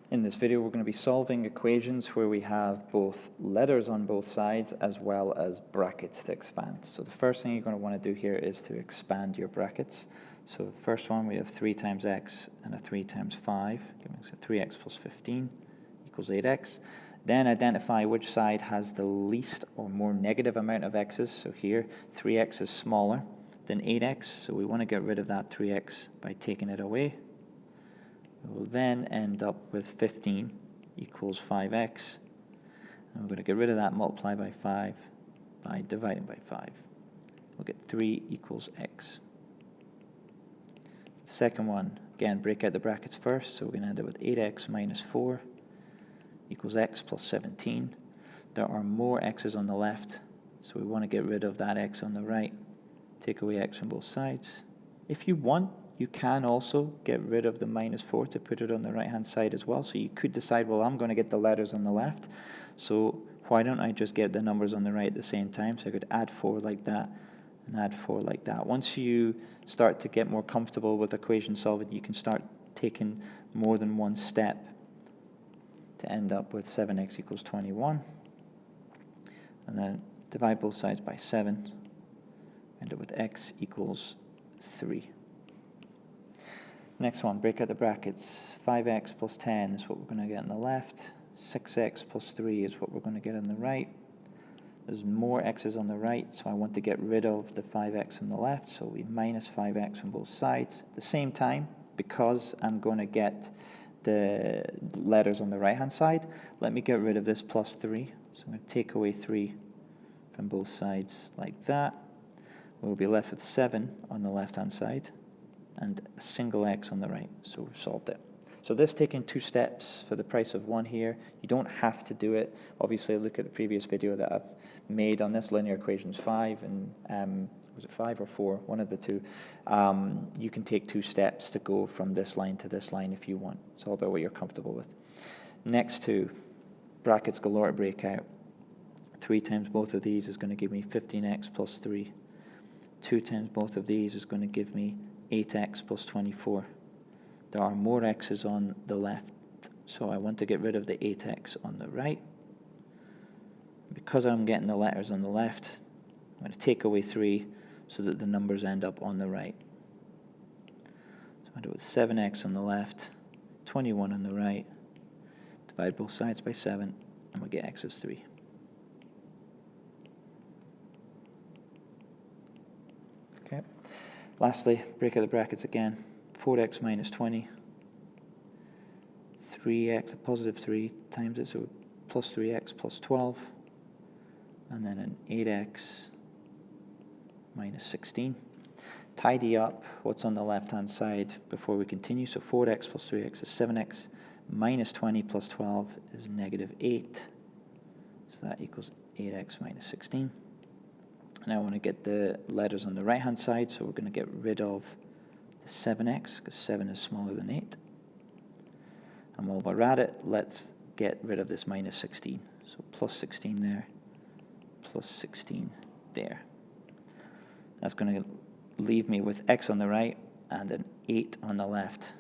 In this video, we're going to be solving equations where we have both letters on both sides as well as brackets to expand. So the first thing you're going to want to do here is to expand your brackets. So the first one, we have 3 times x and a 3 times 5, giving us a 3x plus 15 equals 8x. Then identify which side has the least or more negative amount of x's. So here, 3x is smaller than 8x, so we want to get rid of that 3x by taking it away. We will then end up with 15 equals 5x. And we're going to get rid of that, multiply by 5 by dividing by 5. We'll get 3 equals x. The second one, again, break out the brackets first, so we're going to end up with 8x minus 4 equals x plus 17. There are more x's on the left, so we want to get rid of that x on the right. Take away x from both sides. If you want, you can also get rid of the minus 4 to put it on the right-hand side as well. So you could decide, well, I'm going to get the letters on the left, so why don't I just get the numbers on the right at the same time? So I could add 4 like that and add 4 like that. Once you start to get more comfortable with equation solving, you can start taking more than one step to end up with 7x equals 21. And then divide both sides by 7. End up with x equals 3. Next one, break out the brackets. 5x plus 10 is what we're going to get on the left. 6x plus 3 is what we're going to get on the right. There's more x's on the right, so I want to get rid of the 5x on the left, so we minus 5x on both sides. At the same time, because I'm going to get the letters on the right-hand side, let me get rid of this plus 3. So I'm going to take away 3 from both sides like that. We'll be left with 7 on the left-hand side and a single x on the right, so we've solved it. So this taking 2 steps for the price of 1 here. You don't have to do it. Obviously, look at the previous video that I've made on this, linear equations 5, and was it 5 or 4? One of the two. You can take 2 steps to go from this line to this line if you want. It's all about what you're comfortable with. Next 2, brackets galore to break out. 3 times both of these is going to give me 15x plus 3. 2 times both of these is going to give me 8x plus 24. There are more x's on the left, so I want to get rid of the 8x on the right. Because I'm getting the letters on the left, I'm going to take away 3 so that the numbers end up on the right. So I do it with 7x on the left, 21 on the right. Divide both sides by 7, and we get x is 3. Okay. Lastly, break out the brackets again. 4x minus 20. 3x, a positive 3 times it, so plus 3x plus 12. And then an 8x minus 16. Tidy up what's on the left-hand side before we continue. So 4x plus 3x is 7x. Minus 20 plus 12 is negative 8. So that equals 8x minus 16. And I want to get the letters on the right-hand side, so we're going to get rid of the 7x, because 7 is smaller than 8. And while we're at it, let's get rid of this minus 16. So plus 16 there, plus 16 there. That's going to leave me with x on the right and an 8 on the left.